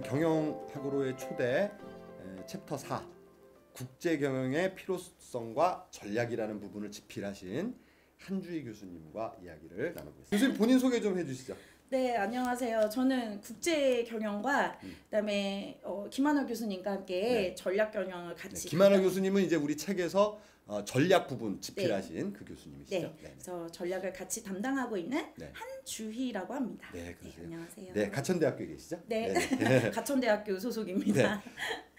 경영학으로의 초대 챕터 4 국제경영의 필요성과 전략이라는 부분을 집필하신 한주희 교수님과 이야기를 나눠보겠습니다. 교수님 본인 소개 좀 해주시죠. 네, 안녕하세요. 저는 국제경영과 그다음에 김한호 교수님과 함께 전략 경영을 같이. 김한호 교수님은 이제 우리 책에서 전략 부분 집필하신 그 교수님이시죠. 네, 그래서 전략을 같이 담당하고 있는 한주희라고 합니다. 네, 그러세요. 안녕하세요. 네, 가천대학교에 계시죠? 네, 가천대학교 소속입니다.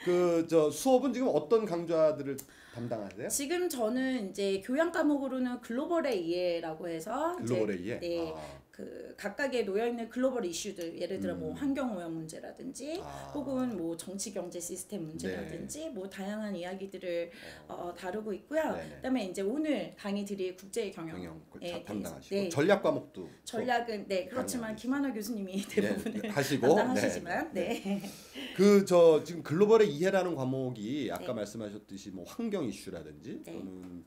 그 수업은 지금 어떤 강좌들을 담당하세요? 지금 저는 이제 교양 과목으로는 글로벌의 이해라고 해서 글로벌의 이해. 네. 그 각각에 놓여 있는 글로벌 이슈들, 예를 들어 뭐 환경 오염 문제라든지 혹은 뭐 정치 경제 시스템 문제라든지 뭐 다양한 이야기들을 다루고 있고요. 그다음에 이제 오늘 강의 드릴 국제 경영에 담당하시고 전략 과목도 전략은 그렇지만 김한호 교수님이 대부분을 하시고 담당하시지만 그 지금 글로벌의 이해라는 과목이 아까 말씀하셨듯이 뭐 환경 이슈라든지 또는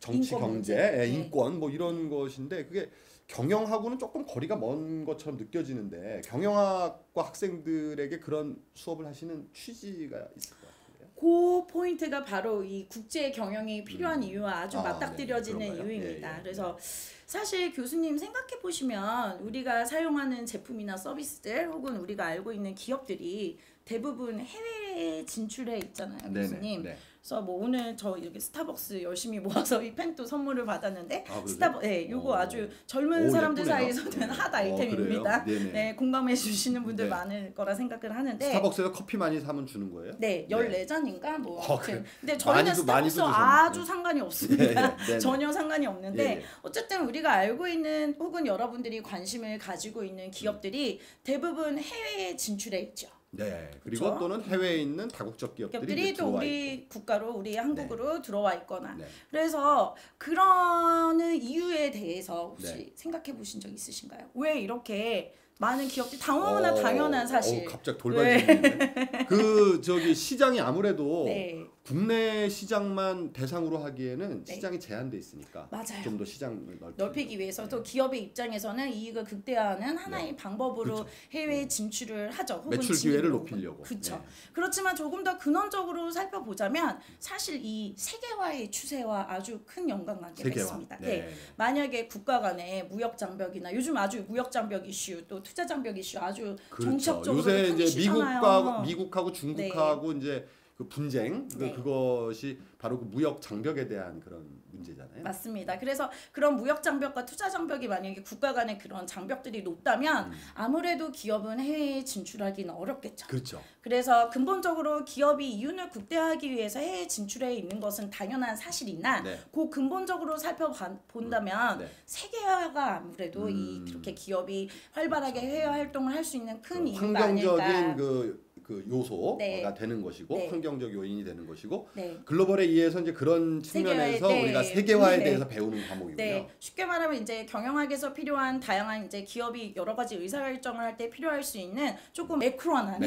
정치 경제, 인권 뭐 이런 것인데 그게 경영하고는 조금 거리가 먼 것처럼 느껴지는데 경영학과 학생들에게 그런 수업을 하시는 취지가 있을 것 같은데요. 그 포인트가 바로 이 국제 경영이 필요한 이유와 아주 맞닥뜨려지는 이유입니다. 그래서 사실 교수님 생각해 보시면 우리가 사용하는 제품이나 서비스들 혹은 우리가 알고 있는 기업들이 대부분 해외에 진출해 있잖아요, 교수님. 그래서 뭐 오늘 저 이렇게 스타벅스 열심히 모아서 이 펜도 선물을 받았는데 요거 아주 젊은 사람들 사이에서는 핫 아이템입니다. 네, 공감해 주시는 분들 많을 거라 생각을 하는데 스타벅스에서 커피 많이 사면 주는 거예요? 네, 14잔인가 뭐. 근데 저희는 스타벅스 아주 상관이 없습니다. 전혀 상관이 없는데 어쨌든 우리가 알고 있는 혹은 여러분들이 관심을 가지고 있는 기업들이 대부분 해외에 진출해 있죠. 네, 그리고 그렇죠? 또는 해외에 있는 다국적 기업들이 또 우리 국가로 우리 한국으로 들어와 있거나 그래서 그러는 이유에 대해서 혹시 생각해 보신 적 있으신가요? 왜 이렇게 많은 기업들이 당연한 사실. 갑자기 돌발적이네. 그 시장이 아무래도 국내 시장만 대상으로 하기에는 시장이 제한돼 있으니까 좀 더 시장을 넓히기 위해서 또 기업의 입장에서는 이익을 극대화하는 하나의 방법으로 해외 진출을 하죠. 혹은 매출 기회를 높이려고. 그렇죠. 그렇지만 조금 더 근원적으로 살펴보자면 사실 이 세계화의 추세와 아주 큰 연관관계가 있습니다. 만약에 국가 간의 무역 장벽이나 요즘 아주 무역 장벽 이슈 또 투자 장벽 이슈 아주 정책적으로 요새 이제 미국하고 중국하고 이제 그 분쟁 그것이 바로 그 무역 장벽에 대한 그런 문제잖아요. 맞습니다. 그래서 그런 무역 장벽과 투자 장벽이 만약에 국가 간의 그런 장벽들이 높다면 아무래도 기업은 해외에 진출하기는 어렵겠죠. 그렇죠. 그래서 근본적으로 기업이 이윤을 극대화하기 위해서 해외에 진출해 있는 것은 당연한 사실이나 그 근본적으로 살펴본다면 세계화가 아무래도 이렇게 기업이 활발하게 해외 활동을 할 수 있는 큰 이유가 아닐까. 환경적인 그 요소가 되는 것이고 환경적 요인이 되는 것이고 글로벌에 의해서 이제 그런 측면에서 우리가 세계화에 대해서 배우는 과목이고요. 쉽게 말하면 이제 경영학에서 필요한 다양한 이제 기업이 여러 가지 의사결정을 할 때 필요할 수 있는 조금 매크로한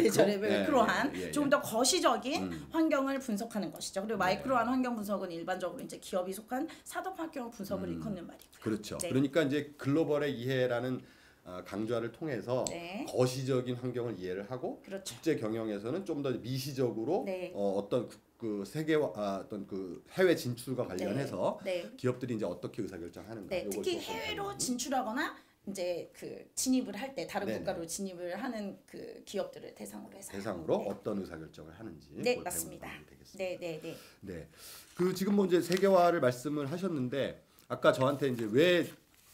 조금 더 거시적인 환경을 분석하는 것이죠. 그리고 마이크로한 환경 분석은 일반적으로 이제 기업이 속한 산업 환경 분석을 일컫는 말이고요. 그렇죠. 그러니까 이제 글로벌의 이해라는 강좌를 통해서 거시적인 환경을 이해를 하고 국제 경영에서는 좀 더 미시적으로 어떤 그 세계화 어떤 그 해외 진출과 관련해서 기업들이 이제 어떻게 의사결정하는가. 특히 해외로 진출하거나 이제 그 진입을 할 때 다른 국가로 진입을 하는 그 기업들을 대상으로 해서 어떤 의사결정을 하는지 맞습니다. 네. 그 지금 뭐 이제 세계화를 말씀을 하셨는데 아까 저한테 이제 왜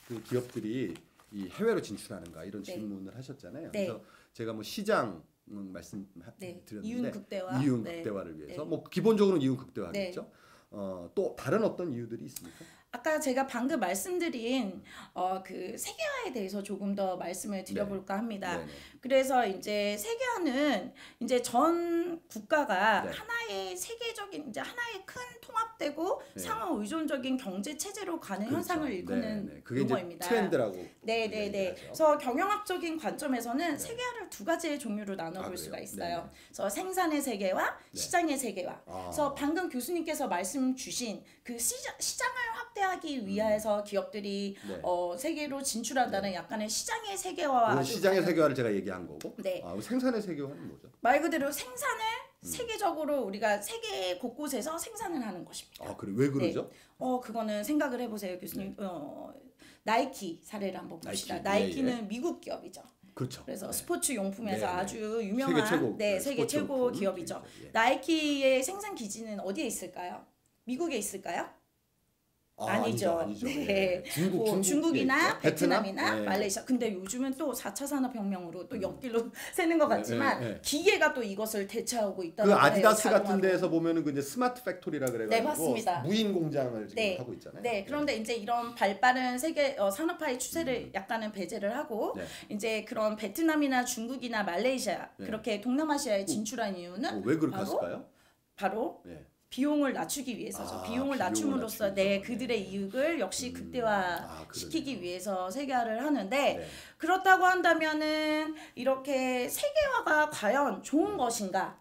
그 기업들이 이 해외로 진출하는가 이런 질문을 하셨잖아요. 그래서 제가 뭐 시장 말씀드렸는데 이윤 극대화를 위해서 뭐 기본적으로는 이윤 극대화겠죠. 또 다른 어떤 이유들이 있습니까? 아까 제가 방금 말씀드린 그 세계화에 대해서 조금 더 말씀을 드려볼까 합니다. 그래서 이제 세계화는 이제 전 국가가 하나의 세계적인 이제 하나의 큰 통합되고 상호 의존적인 경제 체제로 가는 현상을 일컫는 용어입니다. 트렌드라고. 그래서 경영학적인 관점에서는 세계화를 두 가지의 종류로 나눠볼 수가 있어요. 그래서 생산의 세계화, 시장의 세계화. 그래서 방금 교수님께서 말씀 주신 그 시장을 확대 확대하기 위해서 기업들이 네. 세계로 진출한다는 네. 약간의 시장의 세계화와 시장의 세계화를 제가 얘기한 거고. 네. 생산의 세계화는 뭐죠? 말 그대로 생산을 세계적으로 우리가 세계 곳곳에서 생산을 하는 것입니다. 그래 왜 그러죠? 네. 그거는 생각을 해보세요, 교수님. 네. 나이키 사례를 한번 봅시다. 나이키. 나이키는 미국 기업이죠. 그렇죠. 그래서 네. 스포츠 용품에서 네, 네. 아주 유명한 세계 최고 용품. 기업이죠. 예. 나이키의 생산 기지는 어디에 있을까요? 미국에 있을까요? 아니죠. 네. 중국이나 베트남이나 네. 말레이시아. 근데 요즘은 또 4차 산업혁명으로 또 옆길로 새는 것 같지만 기계가 또 이것을 대체하고 있다는 그 아디다스 같은 데에서 보면은 그 이제 스마트 팩토리라 그래가지고 네, 맞습니다. 무인 공장을 지금 하고 있잖아요. 네, 그런데 이제 이런 발빠른 세계 산업화의 추세를 약간은 배제를 하고 이제 그런 베트남이나 중국이나 말레이시아 그렇게 동남아시아에 진출한 이유는 왜 그렇게 했을까요? 바로 비용을 낮추기 위해서죠. 비용을 낮춤으로써 그들의 이익을 역시 극대화 시키기 위해서 세계화를 하는데 그렇다고 한다면은 이렇게 세계화가 과연 좋은 것인가?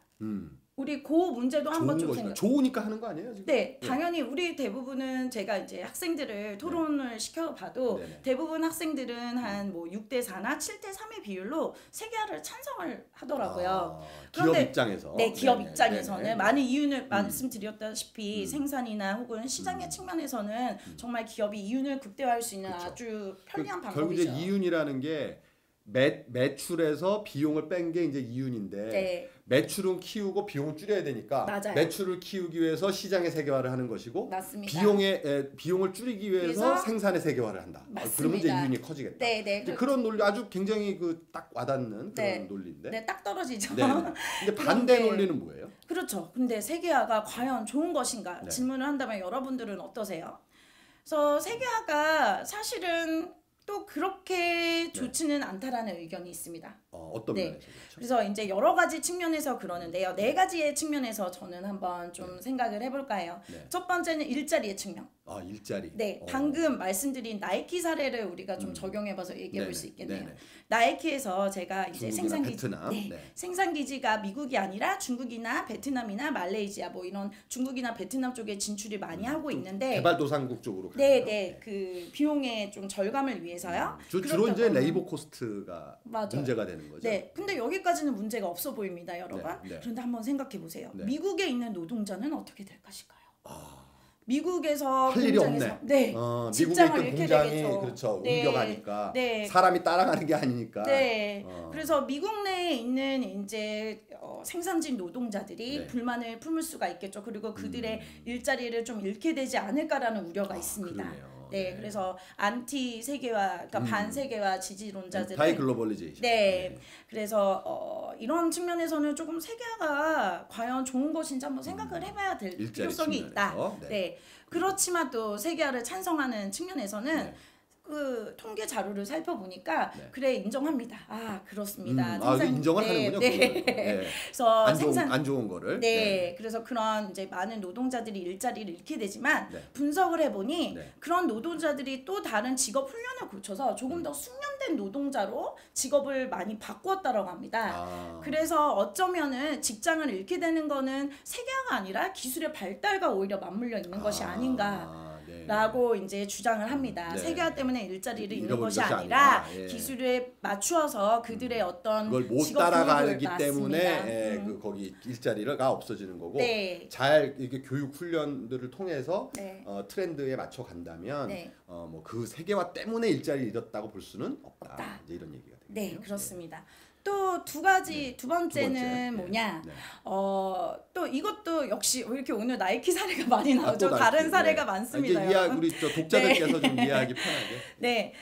우리 그 문제도 한번 좀 생각. 좋으니까 하는 거 아니에요 지금? 네, 당연히 우리 대부분은 제가 이제 학생들을 토론을 시켜봐도 대부분 학생들은 한 뭐 6대4나 7대3의 비율로 세계화를 찬성을 하더라고요. 기업 입장에서. 네, 기업 입장에서는 많은 이윤을 말씀드렸다시피 생산이나 혹은 시장의 측면에서는 정말 기업이 이윤을 극대화할 수 있는 아주 편리한 방법이죠. 결국 이제 이윤이라는 게 매출에서 비용을 뺀 게 이제 이윤인데 매출은 키우고 비용을 줄여야 되니까 매출을 키우기 위해서 시장의 세계화를 하는 것이고 맞습니다. 비용을 줄이기 위해서 생산의 세계화를 한다. 그러면 이제 이윤이 커지겠다. 네. 그런 논리 아주 굉장히 딱 와닿는 그런 논리인데. 네, 딱 떨어지죠. 근데 반대 논리는 뭐예요? 그렇죠. 근데 세계화가 과연 좋은 것인가 질문을 한다면 여러분들은 어떠세요? 그래서 세계화가 사실은 또 그렇게 좋지는 않다라는 의견이 있습니다. 어떤 면에서 그렇죠? 그래서 이제 여러 가지 측면에서 그러는데요. 4가지의 측면에서 저는 한번 좀 생각을 해볼까 해요. 첫 번째는 일자리의 측면. 일자리. 네, 방금 말씀드린 나이키 사례를 우리가 좀 적용해봐서 얘기해볼 수 있겠네요. 나이키에서 제가 이제 생산 기지가 미국이 아니라 중국이나 베트남이나 말레이시아 뭐 이런 중국이나 베트남 쪽에 진출이 많이 하고 있는데 개발도상국 쪽으로. 그 비용의 좀 절감을 위해서요. 주로 이제 레이버 코스트가 문제가 되는 거죠. 네, 근데 여기까지는 문제가 없어 보입니다, 여러분. 그런데 한번 생각해 보세요. 미국에 있는 노동자는 어떻게 될 것일까요? 미국에서 할 일이 없네. 미국에 있던 공장이 그렇죠. 옮겨가니까 사람이 따라가는 게 아니니까. 그래서 미국 내에 있는 이제 생산직 노동자들이 불만을 품을 수가 있겠죠. 그리고 그들의 일자리를 좀 잃게 되지 않을까라는 우려가 있습니다. 그래서 안티 세계화, 그러니까 반세계화 지지론자들은 바이 글로벌리제이션. 그래서 이런 측면에서는 조금 세계화가 과연 좋은 것인지 한번 생각을 해봐야 될 필요성이 있다. 그렇지만 또 세계화를 찬성하는 측면에서는 그 통계 자료를 살펴보니까 그래 인정합니다. 그렇습니다. 인정을 하는군요. 그래서 안 좋은 거를. 그래서 그런 이제 많은 노동자들이 일자리를 잃게 되지만 분석을 해보니 그런 노동자들이 또 다른 직업 훈련을 거쳐서 조금 더 숙련된 노동자로 직업을 많이 바꾸었다라고 합니다. 그래서 어쩌면은 직장을 잃게 되는 거는 세계화가 아니라 기술의 발달과 오히려 맞물려 있는 것이 아닌가. 라고 이제 주장을 합니다. 세계화 때문에 일자리를 잃는 것이 아니라 기술에 맞추어서 그들의 어떤 그걸 못 따라가기 때문에 거기 일자리가 없어지는 거고 잘 이렇게 교육 훈련들을 통해서 트렌드에 맞춰 간다면 뭐 그 세계화 때문에 일자리를 잃었다고 볼 수는 없다. 이제 이런 얘기가 됩니다. 네, 그렇습니다. 또 두 번째는 뭐냐? 또 이것도 역시 이렇게 오늘 나이키 사례가 많이 나오죠. 다른 사례가 많습니다. 우리 독자들께서 좀 이해하기 편하게.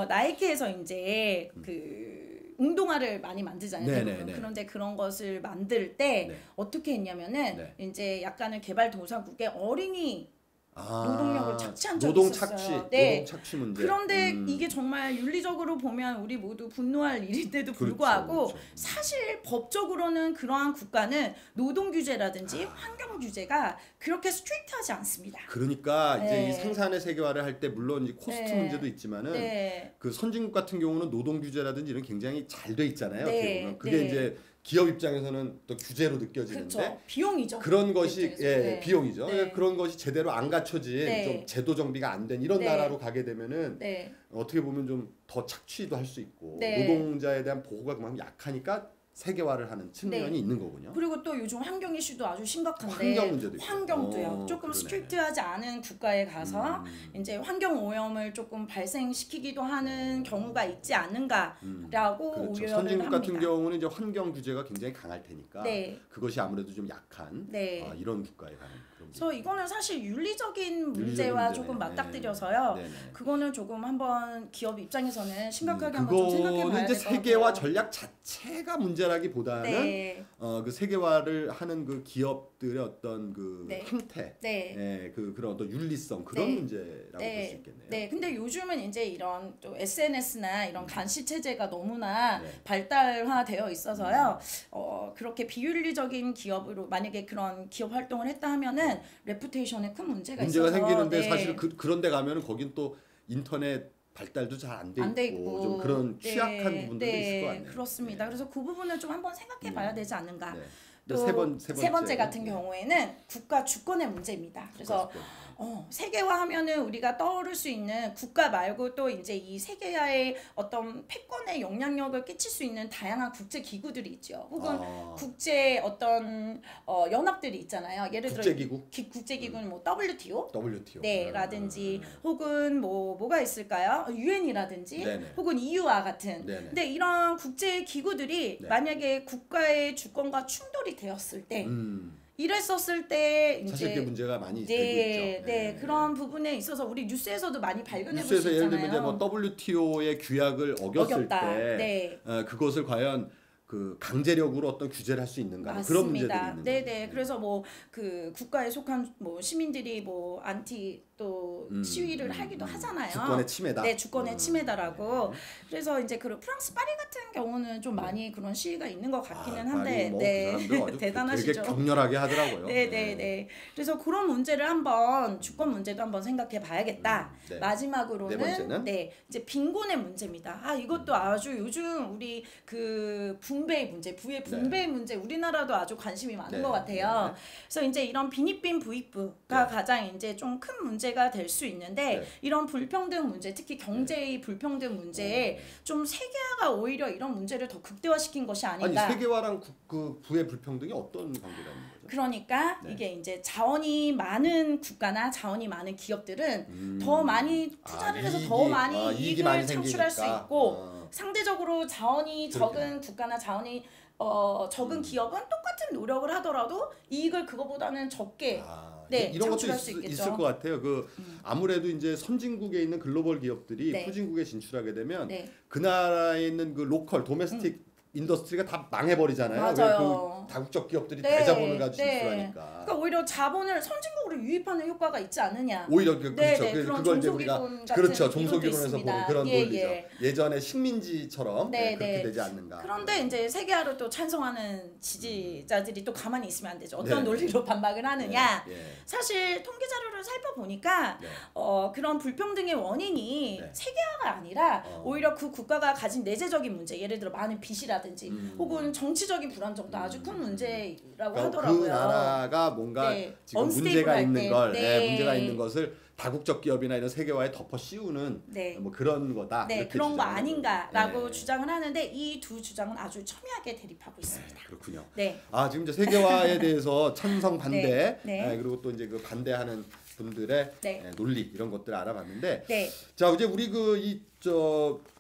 나이키에서 이제 그 운동화를 많이 만들잖아요. 그런데 그런 것을 만들 때 어떻게 했냐면은 이제 약간은 개발도상국의 어린이 노동력을 착취한 적이 있었어요. 노동 착취 문제. 그런데 이게 정말 윤리적으로 보면 우리 모두 분노할 일인데도 불구하고 사실 법적으로는 그러한 국가는 노동 규제라든지 환경 규제가 그렇게 스트릭트하지 않습니다. 그러니까 이제 이 생산의 세계화를 할 때 물론 이제 코스트 문제도 있지만은 그 선진국 같은 경우는 노동 규제라든지 이런 굉장히 잘 돼 있잖아요. 그게 이제 기업 입장에서는 또 규제로 느껴지는데 그쵸. 비용이죠. 그런 것이 네. 비용이죠. 네. 그런 것이 제대로 안 갖춰진 네. 좀 제도 정비가 안 된 이런 네. 나라로 가게 되면은 네. 어떻게 보면 좀 더 착취도 할 수 있고 네. 노동자에 대한 보호가 그만큼 약하니까 세계화를 하는 측면이 네. 있는 거군요. 그리고 또 요즘 환경 이슈도 아주 심각한데 환경 문제도 있고. 환경도요. 조금 그러네. 스트릭트하지 않은 국가에 가서 이제 환경 오염을 조금 발생시키기도 하는 경우가 있지 않는가라고 그렇죠. 우려를 선진국 합니다. 같은 경우는 이제 환경 규제가 굉장히 강할 테니까 네. 그것이 아무래도 좀 약한 네. 이런 국가에 가는 그런. 그래서 이거는 사실 윤리적인 문제와 문제네. 조금 네. 맞닥뜨려서요. 네네. 그거는 조금 한번 기업 입장에서는 심각하게 한번 좀 생각해 그거는 봐야 이제 될 것 같아요. 세계화 전략 자체가 문제라기보다는 네. 그 세계화를 하는 그 기업들의 어떤 그 네. 형태, 네. 그런 어떤 윤리성 그런 네. 문제라고 볼 수 있겠네요. 네, 근데 요즘은 이제 이런 또 SNS나 이런 감시 체제가 너무나 네. 발달화되어 있어서요. 그렇게 비윤리적인 기업으로 만약에 그런 기업 활동을 했다 하면은 레푸테이션에 큰 문제가 있어서 생기는데 네. 사실 그런데 가면은 거긴 또 인터넷 발달도 잘 안 돼 있고 좀 그런 취약한 부분들도 있을 것 같네요. 그렇습니다. 네. 그래서 그 부분을 좀 한번 생각해 봐야 되지 않는가. 네. 또 세 번째 같은 경우에는 국가 주권의 문제입니다. 그래서 세계화하면은 우리가 떠오를 수 있는 국가 말고 또 이제 이 세계화의 어떤 패권에 영향력을 끼칠 수 있는 다양한 국제 기구들이 있죠. 혹은 국제 어떤 연합들이 있잖아요. 예를 들어 국제기구는 뭐 WTO, 네, 라든지 혹은 뭐가 있을까요? UN이라든지 혹은 EU와 같은. 근데 이런 국제 기구들이 만약에 국가의 주권과 충돌이 되었을 때. 이랬었을 때 이제 사실 그 문제가 많이 되고 있죠. 네, 그런 부분에 있어서 우리 뉴스에서도 많이 발견해 볼 수 뉴스에서 있잖아요. 예를 들면 이제 뭐 WTO의 규약을 어겼을 때 네. 그것을 과연 그 강제력으로 어떤 규제를 할 수 있는가 맞습니다. 그런 문제들이 있는 네네. 거죠. 그래서 뭐 그 국가에 속한 뭐 시민들이 뭐 안티 또 시위를 하기도 하잖아요. 주권의 침해다. 네, 주권의 침해다라고. 그래서 이제 그 프랑스 파리 같은 경우는 좀 많이 그런 시위가 있는 것 같기는 한데, 그 대단하시죠. 되게 격렬하게 하더라고요. 네. 그래서 그런 문제를 한번 주권 문제도 한번 생각해 봐야겠다. 네. 마지막으로는 네 번째는? 이제 빈곤의 문제입니다. 이것도 아주 요즘 우리 그 부의 분배 문제 우리나라도 아주 관심이 많은 것 같아요. 그래서 이제 이런 빈익빈 부익부가 가장 이제 좀 큰 문제가 될 수 있는데 이런 불평등 문제, 특히 경제의 불평등 문제에 좀 세계화가 오히려 이런 문제를 더 극대화시킨 것이 아닌가. 아니 세계화랑 그 부의 불평등이 어떤 관계가 있는 거죠? 그러니까 이게 이제 자원이 많은 국가나 자원이 많은 기업들은 더 많이 투자를 해서 더 많이 이익을 많이 창출할 수 있고 상대적으로 자원이 그렇게. 적은 국가나 자원이 적은 기업은 똑같은 노력을 하더라도 이익을 그거보다는 적게 이런 것도 창출할 수 있겠죠. 있을 것 같아요. 아무래도 이제 선진국에 있는 글로벌 기업들이 네. 후진국에 진출하게 되면 네. 그 나라에 있는 그 로컬 도메스틱 인더스트리가 다 망해버리잖아요. 맞아요. 그 다국적 기업들이 네. 대자본을 가지고 네. 진출하니까. 그러니까 오히려 자본을 선진국으로 유입하는 효과가 있지 않느냐. 오히려 그렇죠. 그런 그걸 이제 우리가 그렇죠. 종속이론에서 보는 그런 논리죠. 예전에 식민지처럼 그렇게 되지 않는가. 그런데 이제 세계화를 또 찬성하는 지지자들이 또 가만히 있으면 안 되죠. 어떤 논리로 반박을 하느냐. 사실 통계 자료를 살펴보니까 그런 불평등의 원인이 세계화가 아니라 오히려 그 국가가 가진 내재적인 문제, 예를 들어 많은 빚이라든지 혹은 정치적인 불안정도 아주 큰 문제라고 하더라고요. 그 나라가 뭔가 지금 문제가 있는 걸, 문제가 있는 것을 다국적 기업이나 이런 세계화에 덮어 씌우는 뭐 그런 거다. 그런 거 아닌가라고 주장을 하는데 이 두 주장은 아주 첨예하게 대립하고 있습니다. 그렇군요. 네. 지금 이제 세계화에 대해서 찬성 반대 그리고 또 이제 그 반대하는 분들의 논리 이런 것들을 알아봤는데 자 이제 우리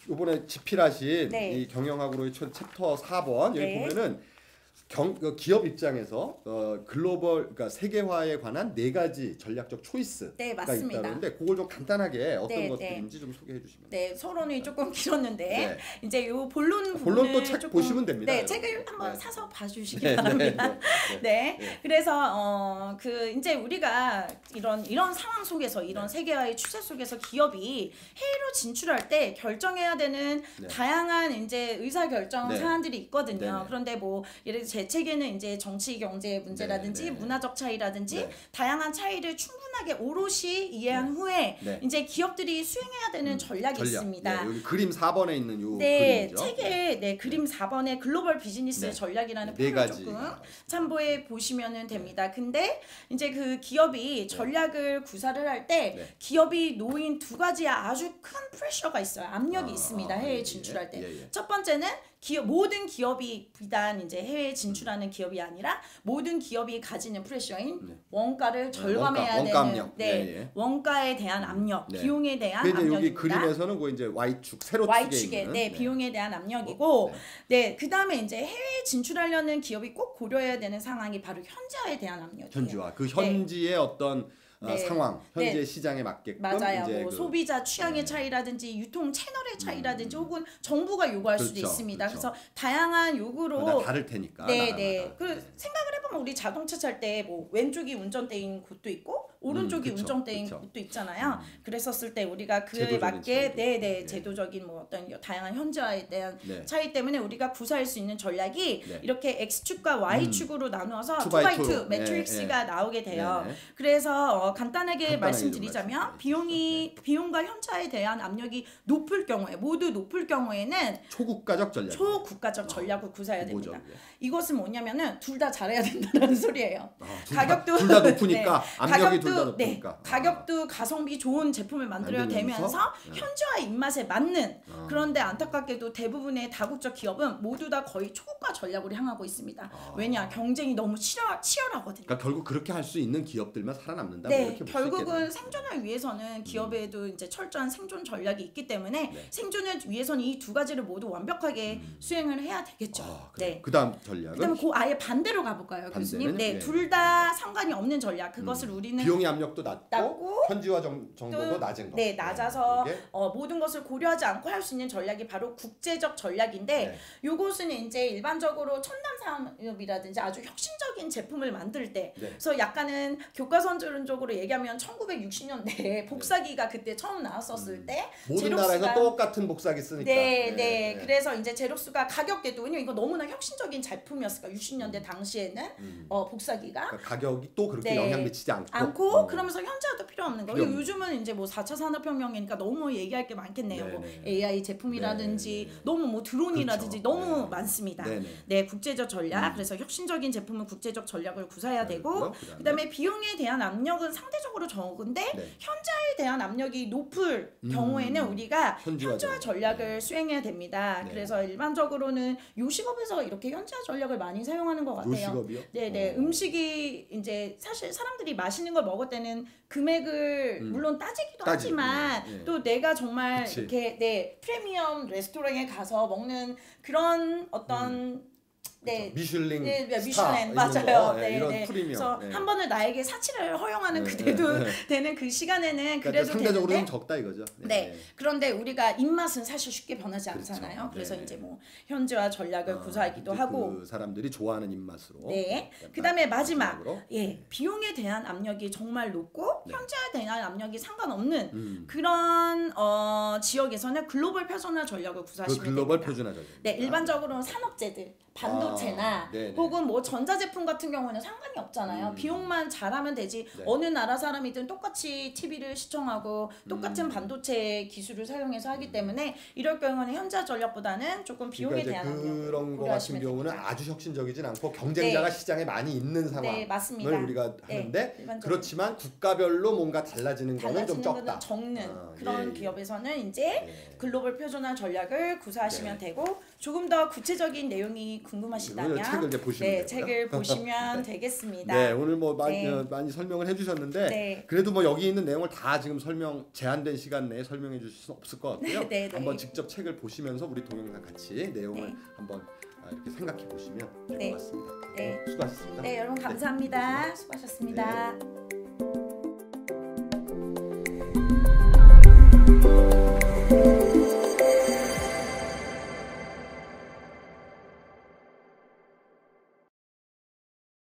이번에 집필하신 이 경영학으로의 챕터 4번 여기 보면은 기업 입장에서 그러니까 세계화에 관한 4가지 전략적 초이스가 있다는데 그걸 좀 간단하게 어떤 것들인지 좀 소개해 주시면. 서론이 조금 길었는데 이제 요 본론도 책 조금, 보시면 됩니다. 책을 한번 사서 봐주시기 바랍니다. 그래서 그 이제 우리가 이런 상황 속에서 이런 세계화의 추세 속에서 기업이 해외로 진출할 때 결정해야 되는 다양한 이제 의사 결정 사안들이 있거든요. 그런데 뭐 예를 들어 제 책에는 이제 정치 경제 문제라든지 문화적 차이라든지 다양한 차이를 충분하게 오롯이 이해한 후에 이제 기업들이 수행해야 되는 전략이 있습니다. 여기 그림 4번에 있는 요 그림이죠. 책에 그림 4번에 글로벌 비즈니스 전략이라는 표를 조금 참고해 보시면 됩니다. 근데 이제 그 기업이 전략을 구사를 할 때 기업이 놓인 두 가지 아주 큰 프레셔가 있어요. 압력이 있습니다. 해외 진출할 때. 첫 번째는 모든 기업이 비단 이제 해외에 진출하는 기업이 아니라 모든 기업이 가지는 프레셔인 원가를 절감해야 되는 원가에 대한 압력, 비용에 대한 압력입니다. 여기 그림에서는 그 이제 Y축 세로축에 있는 비용에 대한 압력이고, 그다음에 이제 해외에 진출하려는 기업이 꼭 고려해야 되는 상황이 바로 현지화에 대한 압력이에요. 현지화, 그 현지의 어떤 상황, 현재 시장에 맞게끔 맞아요. 뭐 소비자 취향의 차이라든지 유통 채널의 차이라든지 혹은 정부가 요구할 수도 있습니다. 그래서 다양한 요구로 다를 테니까. 그 생각을 해보면 우리 자동차 찰 때 뭐 왼쪽이 운전대인 곳도 있고 오른쪽이 운전대인 곳도 있잖아요. 그랬었을 때 우리가 그에 맞게 제도적인 뭐 어떤 다양한 현지화에 대한 차이 때문에 우리가 구사할 수 있는 전략이 이렇게 X축과 Y축으로 나누어서 2x2 매트릭스가 나오게 돼요. 그래서 간단하게 말씀드리자면 비용과 현차에 대한 압력이 높을 경우에 모두 높을 경우에는 초국가적 전략을 구사해야 됩니다. 이것은 뭐냐면은 둘 다 잘해야 된다는 소리예요. 가격도 둘 다 높으니까 압력이 둘 다 높으니까 가격도 가성비 좋은 제품을 만들어야 되면서 현지화 입맛에 맞는 그런데 안타깝게도 대부분의 다국적 기업은 모두 다 거의 초국가 전략으로 향하고 있습니다. 왜냐 경쟁이 너무 치열하거든요. 그러니까 결국 그렇게 할 수 있는 기업들만 살아남는다. 결국은 생존을 위해서는 기업에도 이제 철저한 생존 전략이 있기 때문에 생존을 위해서는 이 두 가지를 모두 완벽하게 수행을 해야 되겠죠. 그다음 전략은? 그다음에 그 아예 반대로 가볼까요, 교수님? 둘 다 상관이 없는 전략. 그것을 우리는 비용의 압력도 낮고 현지화 정도도 낮은 거. 낮아서 모든 것을 고려하지 않고 할 수 있는 전략이 바로 국제적 전략인데 요것은 이제 일반적으로 첨단 산업이라든지 아주 혁신적인 제품을 만들 때 그래서 약간은 교과서적으로 얘기하면 1960년대에 복사기가 그때 처음 나왔었을 때 모든 나라에서 똑같은 복사기 쓰니까 그래서 이제 제록스가 가격대도 왜냐면 이거 너무나 혁신적인 제품이었으니까 60년대 당시에는 복사기가 그러니까 가격이 또 그렇게 영향 미치지 않고 그러면서 현지화도 필요 없는 거예요. 요즘은 이제 뭐 4차 산업혁명이니까 너무 얘기할 게 많겠네요. 뭐 AI 제품이라든지 너무 뭐 드론이라든지 너무 많습니다. 국제적 전략. 그래서 혁신적인 제품은 국제적 전략을 구사해야 되고 그다음에 비용에 대한 압력은 상대적으로 적은데 현지화에 대한 압력이 높을 경우에는 우리가 현지화 전략을 수행해야 됩니다. 그래서 일반적으로는 요식업에서 이렇게 현지화 전략을 많이 사용하는 것 같아요. 요식업이요? 음식이 이제 사실 사람들이 맛있는 걸 먹을 때는 금액을 물론 따지기도 하지만 또 내가 정말 이렇게 프리미엄 레스토랑에 가서 먹는 그런 어떤 미슐랭 맞아요. 이런 프리미엄. 그래서 한 번을 나에게 사치를 허용하는 그때도 되는 그 시간에는 그러니까 그래도 상대적으로 되는데 적다 이거죠. 그런데 우리가 입맛은 사실 쉽게 변하지 않잖아요. 그래서 이제 뭐 현지화 전략을 구사하기도 하고 그 사람들이 좋아하는 입맛으로. 그다음에 마지막 비용에 대한 압력이 정말 높고 현지화에 대한 압력이 상관없는 그런 지역에서는 글로벌 표준화 전략을 구사하시면 됩니다. 글로벌 표준화 전략. 일반적으로는 산업재들 반도체나 혹은 뭐 전자제품 같은 경우는 상관이 없잖아요. 비용만 잘하면 되지. 어느 나라 사람이든 똑같이 TV를 시청하고 똑같은 반도체 기술을 사용해서 하기 때문에 이럴 경우는 현지화 전략보다는 조금 비용에 대한 그런 거 같은 경우는 아주 혁신적이진 않고 경쟁자가 시장에 많이 있는 상황을 우리가 하는데 그렇지만 국가별로 뭔가 달라지는 거는 좀 적다. 적는 그런 기업에서는 이제 글로벌 표준화 전략을 구사하시면 되고 조금 더 구체적인 내용이 궁금하시다면 책을 보시면 되겠습니다. 오늘 뭐 많이 설명을 해주셨는데 그래도 뭐 여기 있는 내용을 다 지금 제한된 시간 내에 설명해 주실 수는 없을 것 같고요. 한번 직접 책을 보시면서 우리 동영상 같이 내용을 한번 이렇게 생각해 보시면 될 것 같습니다. 수고하셨습니다. 여러분 감사합니다. 수고하셨습니다.